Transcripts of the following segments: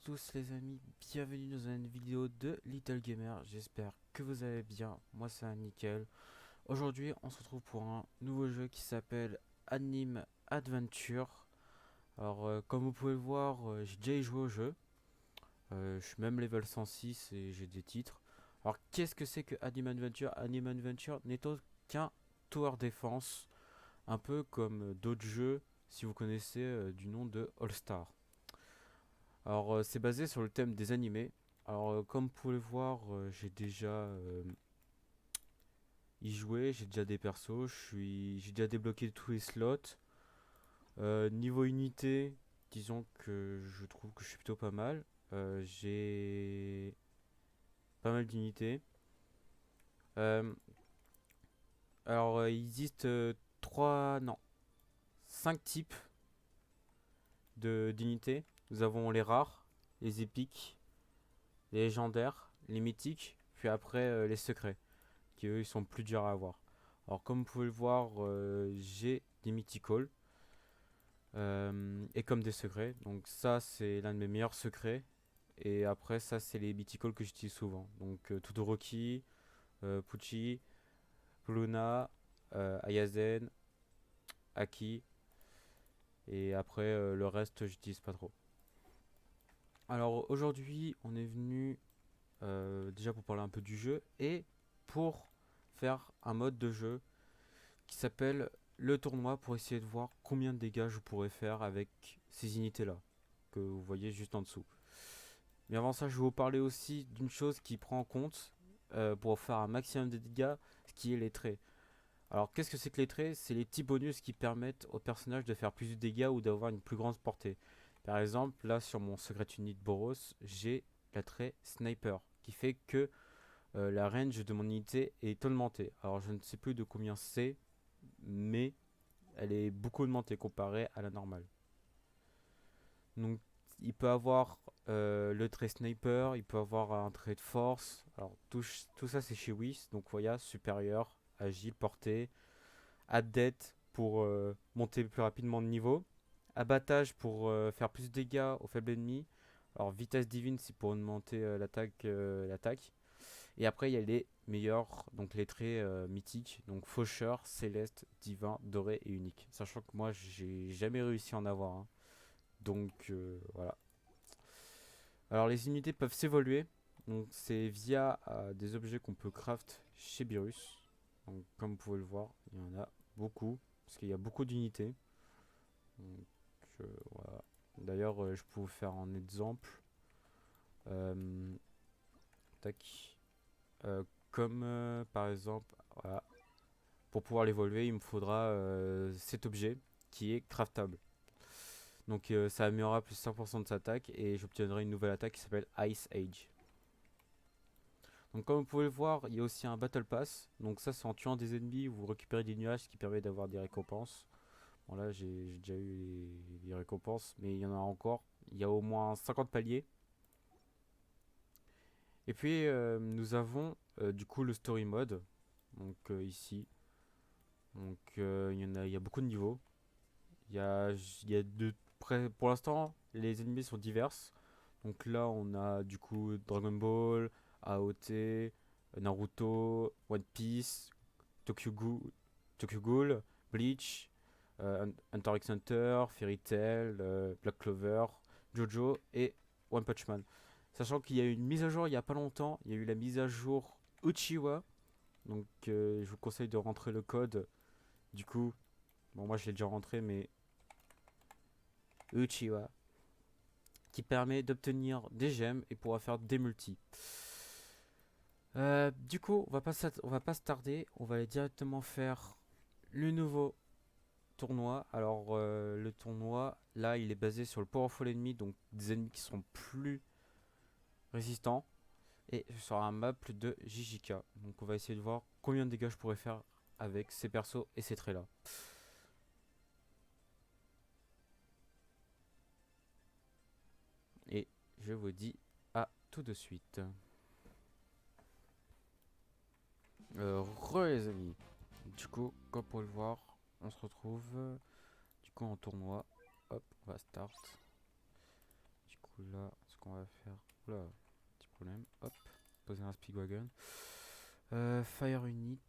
tous les amis, bienvenue dans une vidéo de Little Gamer, j'espère que vous allez bien, moi c'est nickel. Aujourd'hui on se retrouve pour un nouveau jeu qui s'appelle Anime Adventure. Alors comme vous pouvez le voir, j'ai déjà joué au jeu, je suis même level 106 et j'ai des titres. Alors qu'est-ce que c'est que Anime Adventure? Anime Adventure n'est autre qu'un tower defense, un peu comme d'autres jeux si vous connaissez du nom de All Star. Alors, c'est basé sur le thème des animés. Alors, comme vous pouvez le voir, j'ai déjà y joué, j'ai déjà des persos, j'ai déjà débloqué tous les slots. Niveau unité, disons que je trouve que je suis plutôt pas mal. J'ai pas mal d'unités. Euh, alors, il existe 3, non, 5 types d'unités. Nous avons les rares, les épiques, les légendaires, les mythiques, puis après les secrets, qui eux ils sont plus durs à avoir. Alors comme vous pouvez le voir, j'ai des mythicals et comme des secrets. Donc ça c'est l'un de mes meilleurs secrets. Et après ça c'est les mythicals que j'utilise souvent. Donc Todoroki, Pucci, Luna, Ayazen, Aki. Et après le reste j'utilise pas trop. Alors aujourd'hui on est venu déjà pour parler un peu du jeu et pour faire un mode de jeu qui s'appelle le tournoi pour essayer de voir combien de dégâts je pourrais faire avec ces unités là que vous voyez juste en dessous. Mais avant ça, je vais vous parler aussi d'une chose qui prend en compte pour faire un maximum de dégâts, ce qui est les traits. Alors qu'est-ce que c'est que les traits? C'est les petits bonus qui permettent au personnage de faire plus de dégâts ou d'avoir une plus grande portée. Par exemple, là sur mon Secret Unit Boros, j'ai la trait Sniper qui fait que la range de mon unité est augmentée. Alors je ne sais plus de combien c'est, mais elle est beaucoup augmentée comparée à la normale. Donc il peut avoir le trait sniper, il peut avoir un trait de force. Alors tout ça c'est chez Whis, donc voilà, supérieur, agile, portée, adept pour monter plus rapidement de niveau, abattage pour faire plus de dégâts aux faibles ennemis. Alors vitesse divine c'est pour augmenter l'attaque. Et après, il y a les meilleurs, donc les traits mythiques, donc faucheur, céleste, divin, doré et unique. Sachant que moi, j'ai jamais réussi à en avoir un. Donc voilà. Alors les unités peuvent s'évoluer. Donc c'est via des objets qu'on peut craft chez Beerus. Donc comme vous pouvez le voir, il y en a beaucoup. Parce qu'il y a beaucoup d'unités. Donc voilà. D'ailleurs, je peux vous faire un exemple. Euh, tac. Euh, comme par exemple, voilà, pour pouvoir l'évoluer, il me faudra cet objet qui est craftable. Donc ça améliorera plus 5% de sa attaque et j'obtiendrai une nouvelle attaque qui s'appelle Ice Age. Donc comme vous pouvez le voir, il y a aussi un Battle Pass. Donc ça c'est en tuant des ennemis, vous récupérez des nuages, ce qui permet d'avoir des récompenses. Bon là j'ai déjà eu les récompenses, mais il y en a encore. Il y a au moins 50 paliers. Et puis nous avons du coup le Story Mode. Donc ici. Donc il y a beaucoup de niveaux. Il y a pour l'instant, les ennemis sont divers. Donc là, on a du coup Dragon Ball, AOT, Naruto, One Piece, Tokyo Ghoul, Tokyo Ghoul, Bleach, Hunter x Hunter, Fairy Tail, Black Clover, Jojo et One Punch Man. Sachant qu'il y a eu une mise à jour il y a pas longtemps, il y a eu la mise à jour Uchiwa. Donc je vous conseille de rentrer le code. Du coup, bon moi je l'ai déjà rentré, mais Uchiwa, qui permet d'obtenir des gemmes et pourra faire des multis. Du coup, on va pas se tarder, on va aller directement faire le nouveau tournoi. Alors, le tournoi, là, il est basé sur le powerful ennemi, donc des ennemis qui sont plus résistants. Et sur un map de JJK. Donc, on va essayer de voir combien de dégâts je pourrais faire avec ces persos et ces traits là. Et je vous dis à tout de suite. Les amis. Du coup, comme pour le voir, on se retrouve du coup en tournoi. Hop, on va start. Du coup là, ce qu'on on va faire... Oula, petit problème. Hop, poser un Speedwagon. Fire Unit.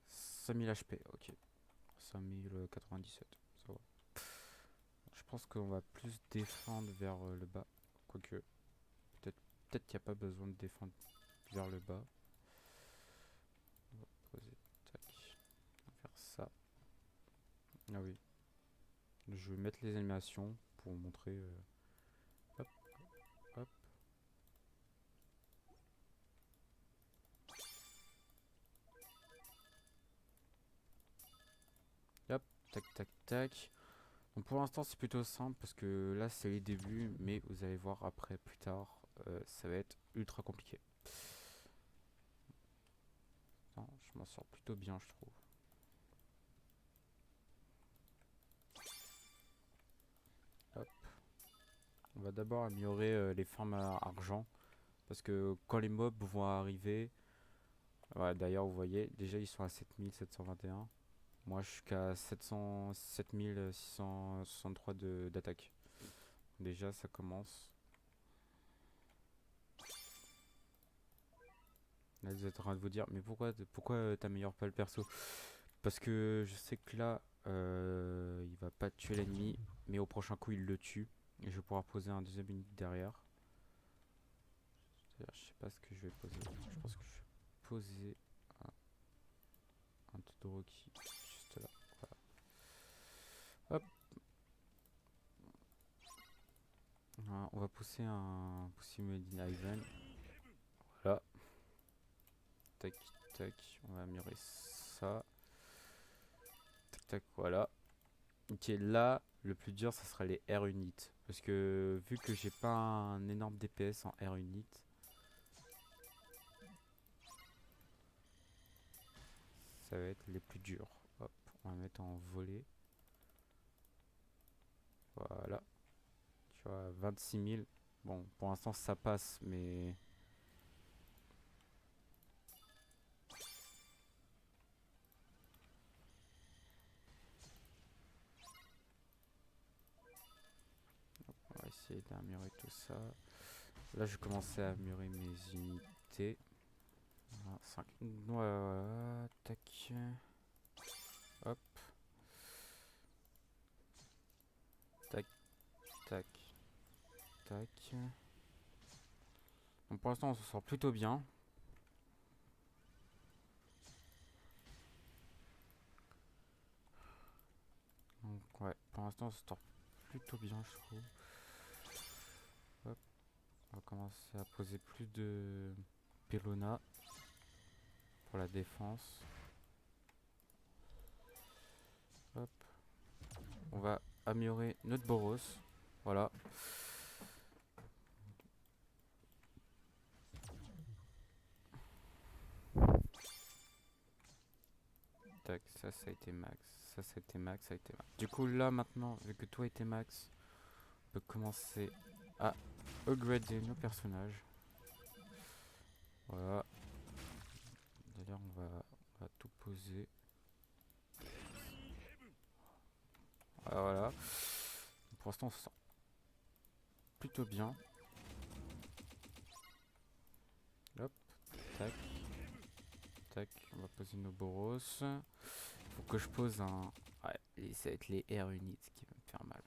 5000 HP, ok. 5097, ça va. Je pense qu'on va plus défendre vers le bas. Quoique, peut-être qu'il n'y a pas besoin de défendre vers le bas. On va poser, tac. On va faire ça. Ah oui. Je vais mettre les animations pour montrer. Hop, hop. Hop, tac, tac, tac. Donc pour l'instant c'est plutôt simple parce que là c'est les débuts, mais vous allez voir après plus tard, ça va être ultra compliqué. Non, je m'en sors plutôt bien je trouve. Hop. On va d'abord améliorer les farms à argent parce que quand les mobs vont arriver, ouais, d'ailleurs vous voyez déjà ils sont à 7721. Moi je suis qu'à 7663 d'attaque. Déjà ça commence. Là vous êtes en train de vous dire mais pourquoi t'améliores pas le perso? Parce que je sais que là il va pas tuer l'ennemi, mais au prochain coup il le tue. Et je vais pouvoir poser un deuxième unité derrière. Je sais pas ce que je vais poser. Je pense que je vais poser un Todoroki juste là. Voilà. Hop. Voilà, on va pousser un Pusimedin Ivan. Voilà. Tac, tac. On va améliorer ça. Tac, tac, voilà. Ok, là, le plus dur, ça sera les air units. Parce que vu que j'ai pas un énorme DPS en air unit, ça va être les plus durs. Hop, on va mettre en volée. Voilà. Tu vois, 26 000. Bon, pour l'instant, ça passe, mais... On va essayer d'améliorer tout ça. Là, je vais commencer à améliorer mes unités. Voilà, 5. Voilà, tac. Hop. Tac, tac, tac. Donc pour l'instant, on se sort plutôt bien. Donc ouais, pour l'instant, on se sort plutôt bien, je trouve. Hop. On va commencer à poser plus de Pelona pour la défense. Hop. On va améliorer notre Boros. Voilà. Tac, ça a été max. Ça a été max, ça a été max. Du coup, là, maintenant, vu que tout a été max, on peut commencer à upgrader nos personnages. Voilà. D'ailleurs, on va tout poser. Voilà. Pour l'instant, on se sent plutôt bien. Hop, tac, tac. On va poser nos Boros. Faut que je pose un... Ouais, et ça va être les air units qui vont me faire mal.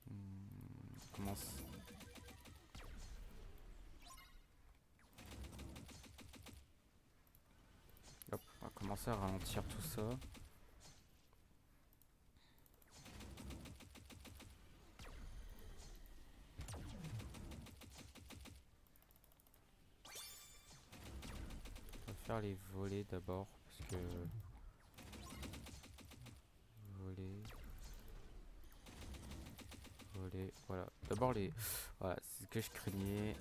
On commence... Hop, on va commencer à ralentir tout ça. On va faire les volets d'abord, parce que... Voler... Voler... Voilà. D'abord les... Voilà, c'est ce que je craignais.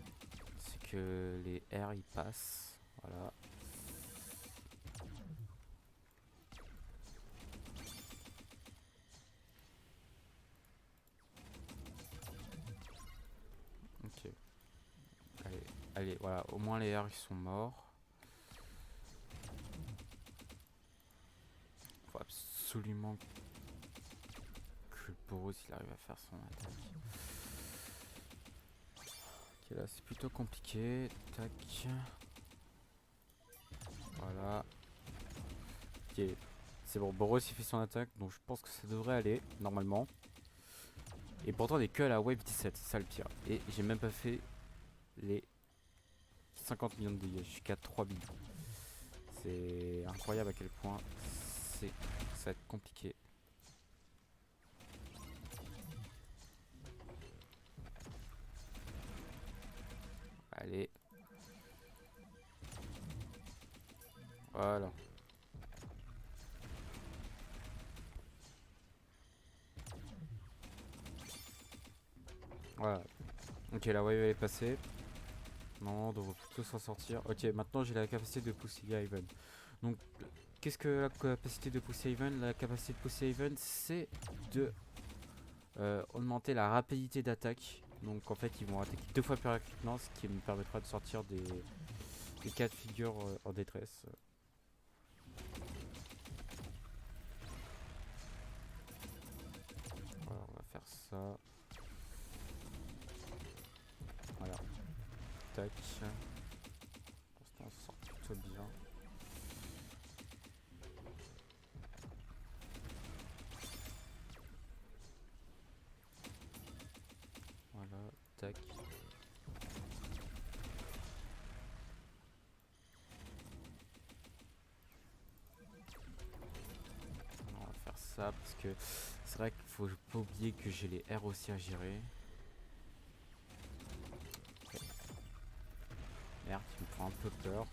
C'est que les airs ils passent. Voilà. Ok. Allez, allez, voilà. Au moins les airs ils sont morts. Faut absolument que Boros il arrive à faire son attaque. Ok, là c'est plutôt compliqué. Tac. Voilà. Ok. C'est bon, Boros il fait son attaque, donc je pense que ça devrait aller, normalement. Et pourtant on est que à la wave 17, c'est ça le pire. Et j'ai même pas fait les 50 millions de dégâts, je suis qu'à 3 billes. C'est incroyable à quel point ça va être compliqué. Allez. Voilà. Voilà. Ok, la wave elle est passée. Non, on devrait plutôt s'en sortir. Ok, maintenant j'ai la capacité de pousser Haven. Donc, qu'est-ce que la capacité de pousser Haven? La capacité de pousser Haven, c'est de augmenter la rapidité d'attaque. Donc, en fait, ils vont attaquer 2 fois plus rapidement, ce qui me permettra de sortir des cas de figure en détresse. Voilà, on va faire ça. Voilà. Tac. Pour l'instant, on se sort plutôt bien. Voilà. Tac. On va faire ça parce que c'est vrai qu'il faut pas oublier que j'ai les R aussi à gérer. Okay. Merde, il me prend un peu peur.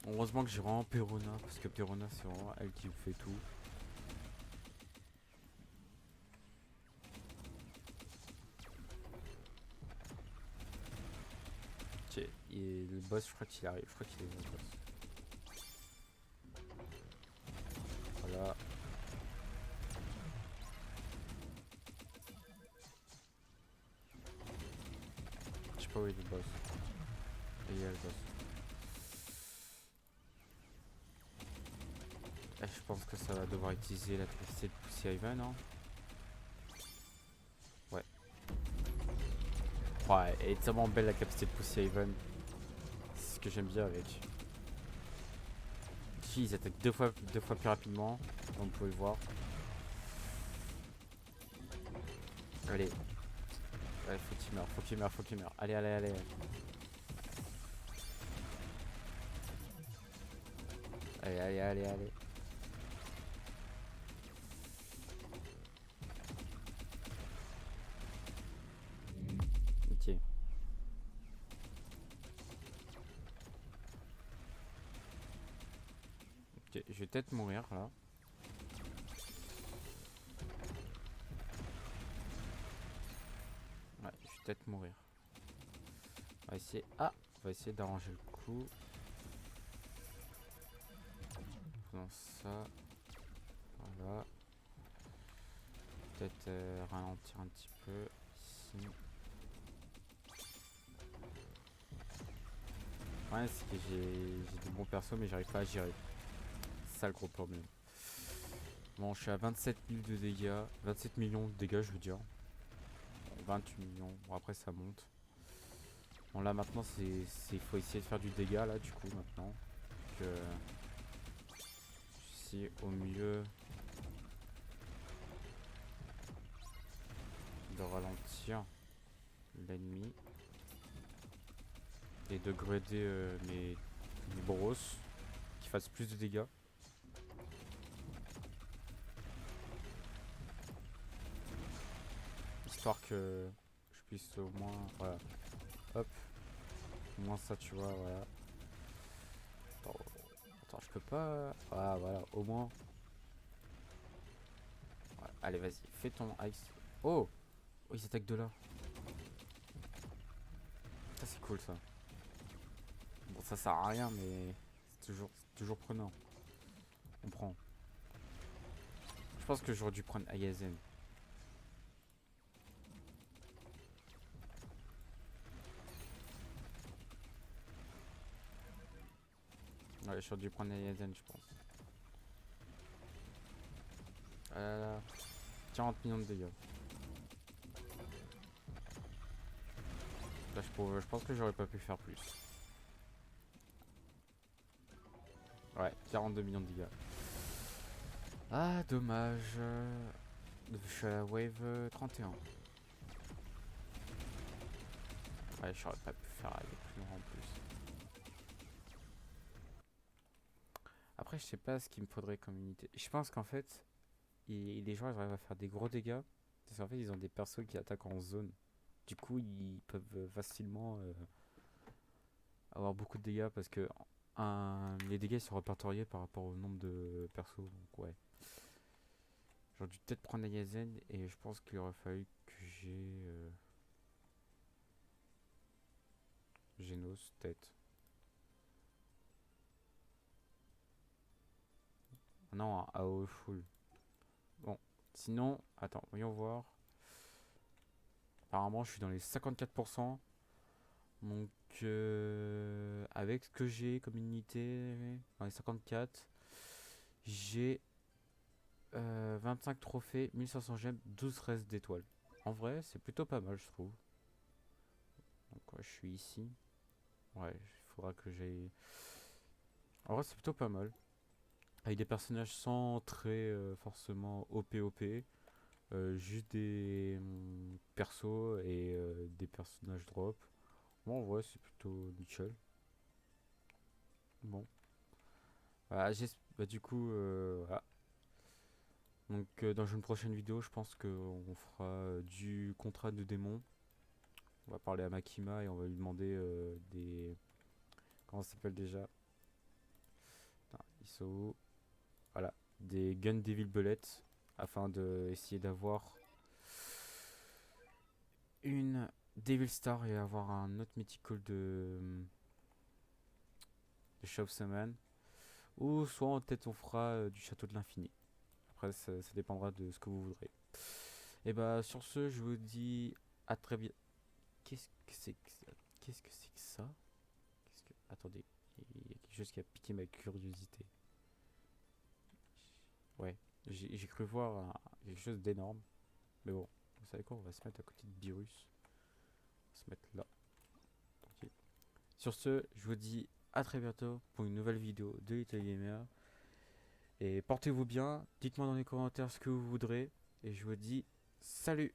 Heureusement que j'ai vraiment Perona, parce que Perona c'est vraiment elle qui me fait tout. Ok, et le boss je crois qu'il arrive, je crois qu'il est le boss. Voilà. Je sais pas où est le boss. Et il y a le boss. Et je pense que ça va devoir utiliser la capacité de pousser Ivan, hein. Ouais. Ouais, elle est tellement belle la capacité de pousser Ivan. C'est ce que j'aime bien avec. Ici ils attaquent deux fois plus rapidement, comme vous pouvez le voir. Allez. Ouais, faut qu'il meure, faut qu'il meure, faut qu'il meure. Allez, allez, allez. Allez, allez, allez, allez. Ok. Ok, je vais peut-être mourir là. Ouais, je vais peut-être mourir. On va essayer. Ah, on va essayer d'arranger le coup. Faisons ça. Voilà. Peut-être ralentir un petit peu ici. Ouais, c'est que j'ai de bons persos, mais j'arrive pas à gérer. C'est ça le gros problème. Bon, je suis à 27 000 de dégâts. 27 millions de dégâts, je veux dire. Bon, 28 millions. Bon, après, ça monte. Bon, là, maintenant, c'est faut essayer de faire du dégât, là, du coup, maintenant. Donc, j'essaie au mieux de ralentir l'ennemi. Et de grader mes brosses. Qui fassent plus de dégâts. Histoire que je puisse au moins... Voilà. Hop. Au moins ça, tu vois, voilà. Attends, je peux pas... Ah, voilà, au moins... Ouais, allez, vas-y, fais ton ice. Oh! Oh, ils attaquent de là. Ça, c'est cool, ça. Bon, ça sert à rien, mais c'est toujours prenant. On prend. Je pense que j'aurais dû prendre Ayazen. Ouais, j'aurais dû prendre Ayazen, je pense. Ah là là. 40 millions de dégâts. Là, je pense que j'aurais pas pu faire plus. Ouais, 42 millions de dégâts. Ah, dommage. Je suis à la wave 31. Ouais, j'aurais pas pu faire aller plus loin en plus. Après, je sais pas ce qu'il me faudrait comme unité. Je pense qu'en fait, les joueurs ils arrivent à faire des gros dégâts. Parce qu'en fait, ils ont des persos qui attaquent en zone. Du coup, ils peuvent facilement avoir beaucoup de dégâts parce que les dégâts ils sont répertoriés par rapport au nombre de persos. Donc, ouais. J'aurais dû peut-être prendre Ayazen et je pense qu'il aurait fallu que j'ai Genos, peut-être. Ah non, un AOE full. Bon, sinon, attends, voyons voir. Apparemment, je suis dans les 54%. Donc, avec ce que j'ai comme unité, dans les 54, j'ai 25 trophées, 1500 gemmes, 12 restes d'étoiles. En vrai, c'est plutôt pas mal, je trouve. Donc, ouais, je suis ici. Ouais, il faudra que j'aille. En vrai, c'est plutôt pas mal. Avec des personnages sans très forcément OP. Juste des persos et des personnages drop. Bon, ouais, c'est plutôt nickel. Bon. Voilà, bah, du coup, voilà. Donc, dans une prochaine vidéo, je pense qu'on fera du contrat de démon. On va parler à Makima et on va lui demander des. Comment ça s'appelle déjà? Putain, ils sont où? Voilà. Des Gun Devil Bullets. Afin d'essayer d'avoir une Devil Star et avoir un autre mythical de Shadow Summon. Ou soit peut-être on fera du Château de l'Infini. Après, ça dépendra de ce que vous voudrez. Et bah, sur ce, je vous dis à très bientôt. Qu'est-ce que c'est que ça? Qu'est-ce que c'est que ça? Attendez, il y a quelque chose qui a piqué ma curiosité. Ouais, j'ai cru voir quelque chose d'énorme. Mais bon, vous savez quoi? On va se mettre à côté de Virus. On va se mettre là. Tranquille. Sur ce, je vous dis à très bientôt pour une nouvelle vidéo de Little Gamer. Et portez-vous bien. Dites-moi dans les commentaires ce que vous voudrez. Et je vous dis salut!